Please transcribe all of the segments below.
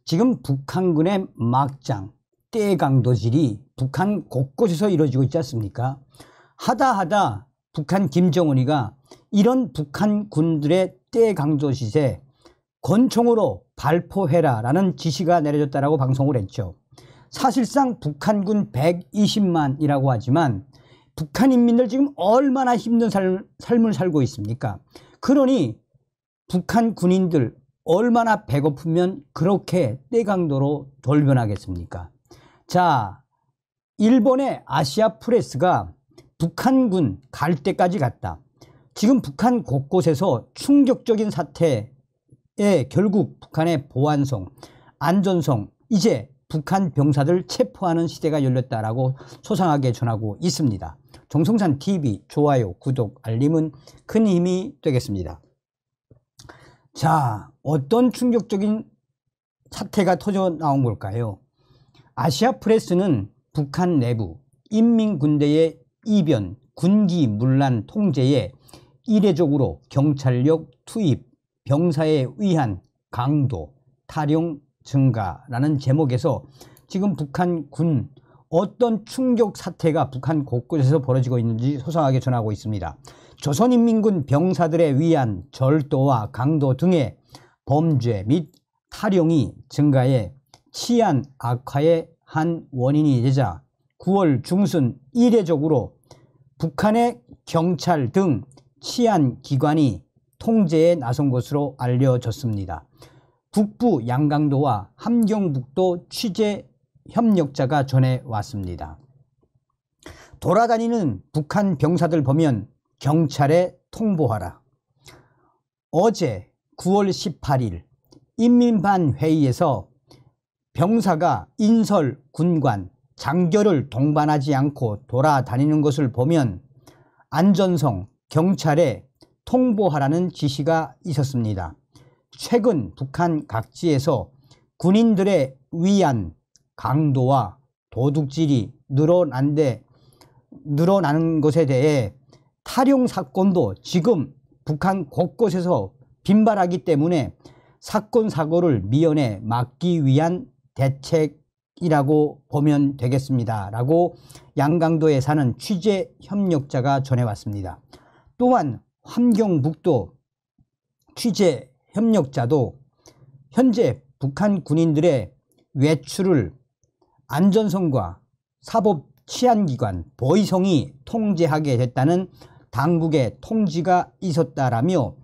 지금 북한군의 막장, 떼강도질이 북한 곳곳에서 이루어지고 있지 않습니까? 하다 북한 김정은이가 이런 북한 군들의 떼강도질에 권총으로 발포해라 라는 지시가 내려졌다라고 방송을 했죠. 사실상 북한군 120만이라고 하지만 북한 인민들 지금 얼마나 힘든 삶을 살고 있습니까? 그러니 북한 군인들 얼마나 배고프면 그렇게 떼강도로 돌변하겠습니까? 자, 일본의 아시아 프레스가 북한군 갈 때까지 갔다. 지금 북한 곳곳에서 충격적인 사태에 결국 북한의 보안성, 안전성, 이제 북한 병사들 체포하는 시대가 열렸다라고 소상하게 전하고 있습니다. 정성산 TV 좋아요, 구독, 알림은 큰 힘이 되겠습니다. 자, 어떤 충격적인 사태가 터져 나온 걸까요? 아시아 프레스는 북한 내부 인민군대의 이변, 군기 문란 통제에 이례적으로 경찰력 투입, 병사에 의한 강도, 탈용 증가라는 제목에서 지금 북한 군 어떤 충격 사태가 북한 곳곳에서 벌어지고 있는지 소상하게 전하고 있습니다. 조선인민군 병사들에 의한 절도와 강도 등의 범죄 및 탈용이 증가해 치안 악화의 한 원인이 되자 9월 중순 이례적으로 북한의 경찰 등 치안기관이 통제에 나선 것으로 알려졌습니다. 북부 양강도와 함경북도 취재 협력자가 전해왔습니다. 돌아다니는 북한 병사들 보면 경찰에 통보하라. 어제 9월 18일 인민반 회의에서 병사가 인설 군관 장교를 동반하지 않고 돌아다니는 것을 보면 안전성 경찰에 통보하라는 지시가 있었습니다. 최근 북한 각지에서 군인들의 위안, 강도와 도둑질이 늘어나는 것에 대해 탈용 사건도 지금 북한 곳곳에서 빈발하기 때문에 사건 사고를 미연에 막기 위한 대책이라고 보면 되겠습니다 라고 양강도에 사는 취재 협력자가 전해왔습니다. 또한 함경북도 취재 협력자도 현재 북한 군인들의 외출을 안전성과 사법치안기관 보위성이 통제하게 됐다는 당국의 통지가 있었다라며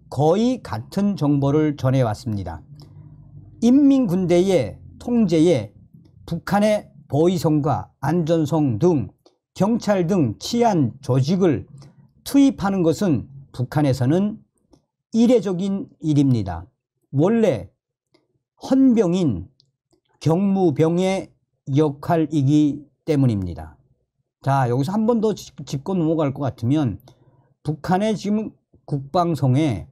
거의 같은 정보를 전해왔습니다. 인민군대의 통제에 북한의 보위성과 안전성 등 경찰 등 치안 조직을 투입하는 것은 북한에서는 이례적인 일입니다. 원래 헌병인 경무병의 역할이기 때문입니다. 자, 여기서 한 번 더 짚고 넘어갈 것 같으면 북한의 지금 국방성에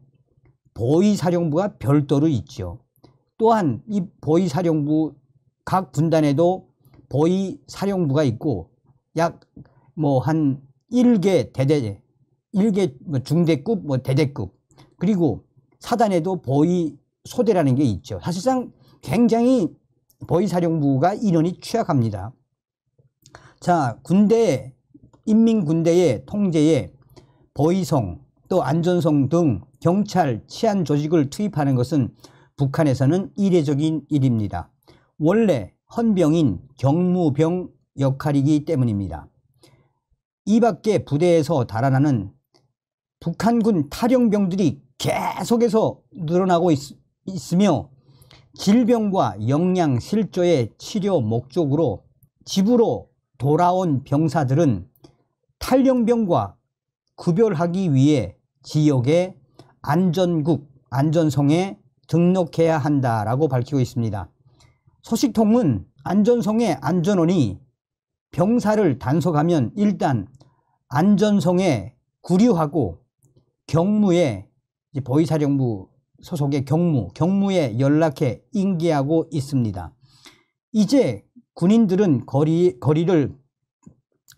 보위사령부가 별도로 있죠. 또한 이 보위사령부 각 군단에도 보위사령부가 있고 약 한 1개 대대, 1개 중대급, 대대급, 그리고 사단에도 보위소대라는 게 있죠. 사실상 굉장히 보위사령부가 인원이 취약합니다. 자, 인민군대의 통제에 보위성 또 안전성 등 경찰 치안 조직을 투입하는 것은 북한에서는 이례적인 일입니다. 원래 헌병인 경무병 역할이기 때문입니다. 이 밖에 부대에서 달아나는 북한군 탈영병들이 계속해서 늘어나고 있으며 질병과 영양실조의 치료 목적으로 집으로 돌아온 병사들은 탈영병과 구별하기 위해 지역의 안전국, 안전성에 등록해야 한다라고 밝히고 있습니다. 소식통은 안전성의 안전원이 병사를 단속하면 일단 안전성에 구류하고 경무에 보위사령부 소속의 경무에 연락해 인계하고 있습니다. 이제 군인들은 거리를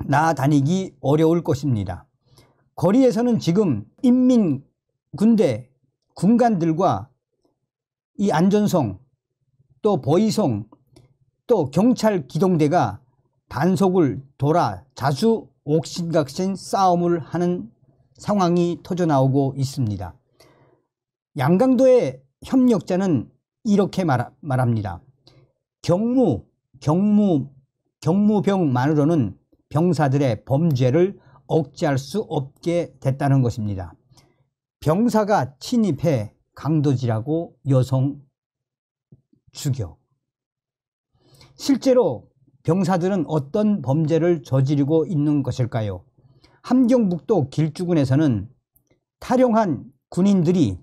나다니기 어려울 것입니다. 거리에서는 지금 인민군대 군관들과 이 안전성 또 보이송 또 경찰 기동대가 단속을 돌아 자주 옥신각신 싸움을 하는 상황이 터져나오고 있습니다. 양강도의 협력자는 이렇게 말합니다. 경무병만으로는 병사들의 범죄를 억제할 수 없게 됐다는 것입니다. 병사가 침입해 강도질하고 여성 죽여. 실제로 병사들은 어떤 범죄를 저지르고 있는 것일까요? 함경북도 길주군에서는 탈영한 군인들이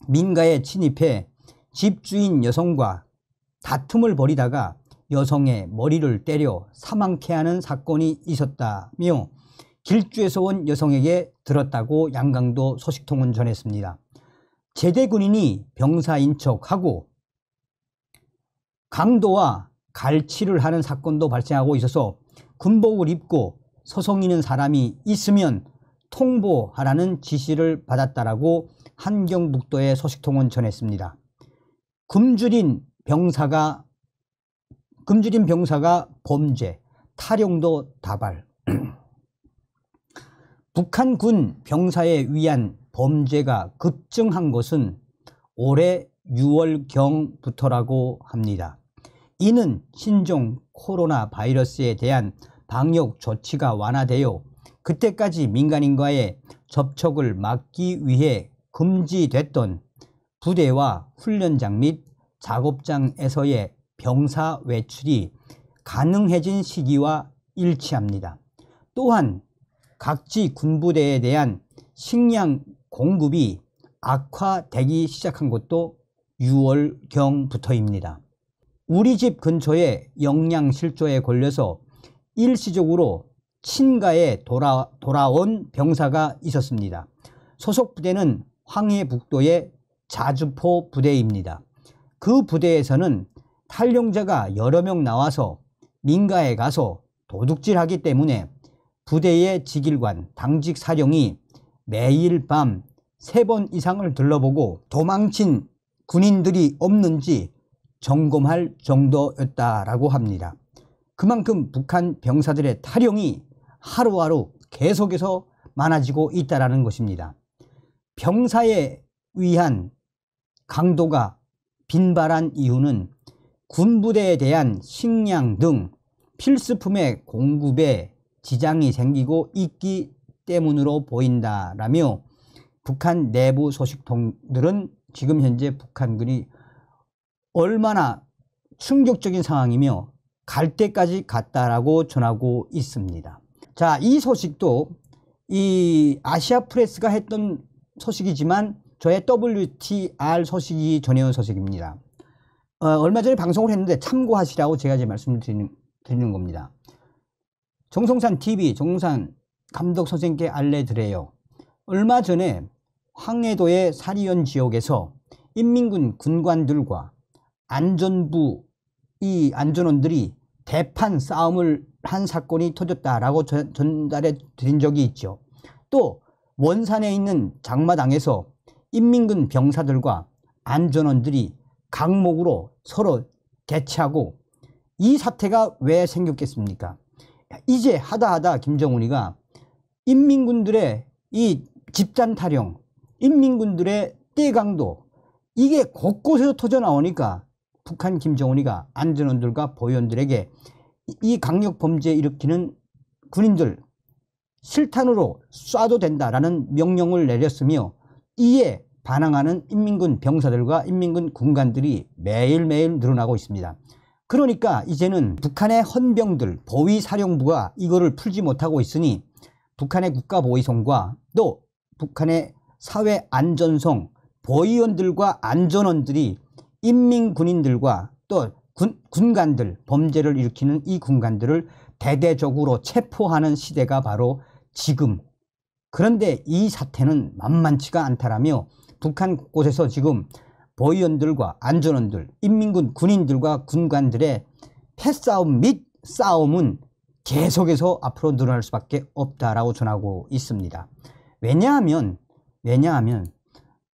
민가에 침입해 집주인 여성과 다툼을 벌이다가 여성의 머리를 때려 사망케 하는 사건이 있었다며 길주에서 온 여성에게 들었다고 양강도 소식통은 전했습니다. 제대군인이 병사인 척하고 강도와 갈치를 하는 사건도 발생하고 있어서 군복을 입고 서성이는 사람이 있으면 통보하라는 지시를 받았다라고 함경북도의 소식통은 전했습니다. 굶주린 병사가 범죄, 탈영도 다발. 북한군 병사에 의한 범죄가 급증한 것은 올해 6월경부터라고 합니다. 이는 신종 코로나 바이러스에 대한 방역 조치가 완화되어 그때까지 민간인과의 접촉을 막기 위해 금지됐던 부대와 훈련장 및 작업장에서의 병사 외출이 가능해진 시기와 일치합니다. 또한 각지 군부대에 대한 식량 공급이 악화되기 시작한 것도 6월경부터입니다. 우리 집 근처에 영양실조에 걸려서 일시적으로 친가에 돌아온 병사가 있었습니다. 소속 부대는 황해북도의 자주포 부대입니다. 그 부대에서는 탈영자가 여러 명 나와서 민가에 가서 도둑질하기 때문에 부대의 지길관 당직 사령이 매일 밤 3번 이상을 들러보고 도망친 군인들이 없는지 점검할 정도였다라고 합니다. 그만큼 북한 병사들의 탈영이 하루하루 계속해서 많아지고 있다는 것입니다. 병사에 의한 강도가 빈발한 이유는 군부대에 대한 식량 등 필수품의 공급에 지장이 생기고 있기 때문으로 보인다라며 북한 내부 소식통들은 지금 현재 북한군이 얼마나 충격적인 상황이며 갈 때까지 갔다라고 전하고 있습니다. 자, 이 소식도 이 아시아프레스가 했던 소식이지만 저의 WTR 소식이 전해온 소식입니다. 얼마 전에 방송을 했는데 참고하시라고 제가 이제 말씀을 드리는 겁니다. 정성산 TV, 정성산 감독 선생님께 알려드려요. 얼마 전에 황해도의 사리연 지역에서 인민군 군관들과 안전부 이 안전원들이 대판 싸움을 한 사건이 터졌다라고 전달해 드린 적이 있죠. 또 원산에 있는 장마당에서 인민군 병사들과 안전원들이 강목으로 서로 대치하고 이 사태가 왜 생겼겠습니까? 이제 하다 김정은이가 인민군들의 이 집단 탈영, 인민군들의 떼강도 이게 곳곳에서 터져 나오니까 북한 김정은이가 안전원들과 보위원들에게 이 강력 범죄 일으키는 군인들 실탄으로 쏴도 된다라는 명령을 내렸으며 이에 반항하는 인민군 병사들과 인민군 군관들이 매일매일 늘어나고 있습니다. 그러니까 이제는 북한의 헌병들, 보위사령부가 이거를 풀지 못하고 있으니 북한의 국가보위성과 또 북한의 사회안전성, 보위원들과 안전원들이 인민군인들과 또 군관들, 범죄를 일으키는 이 군관들을 대대적으로 체포하는 시대가 바로 지금. 그런데 이 사태는 만만치가 않다라며 북한 곳곳에서 지금 보위원들과 안전원들, 인민군 군인들과 군관들의 패싸움 및 싸움은 계속해서 앞으로 늘어날 수밖에 없다라고 전하고 있습니다. 왜냐하면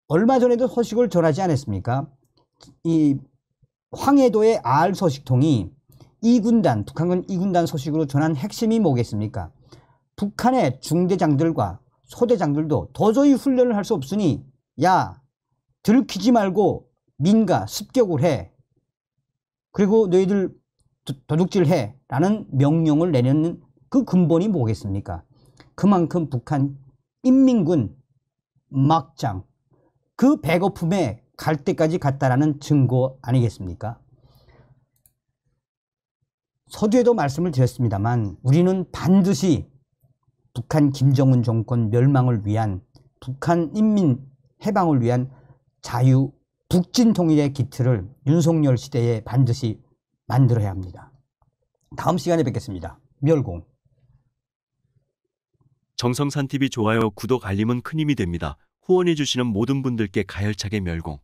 얼마 전에도 소식을 전하지 않았습니까? 이 황해도의 알 소식통이 북한군 2군단 소식으로 전한 핵심이 뭐겠습니까? 북한의 중대장들과 소대장들도 도저히 훈련을 할 수 없으니 야, 들키지 말고 민가 습격을 해. 그리고 너희들 도둑질해 라는 명령을 내려는 그 근본이 뭐겠습니까? 그만큼 북한 인민군 막장 그 배고픔에 갈 때까지 갔다라는 증거 아니겠습니까? 서두에도 말씀을 드렸습니다만 우리는 반드시 북한 김정은 정권 멸망을 위한 북한 인민 해방을 위한 자유 북진 통일의 기틀을 윤석열 시대에 반드시 만들어야 합니다. 다음 시간에 뵙겠습니다. 멸공. 정성산TV 좋아요, 구독, 알림은 큰 힘이 됩니다. 후원해주시는 모든 분들께 가열차게 멸공.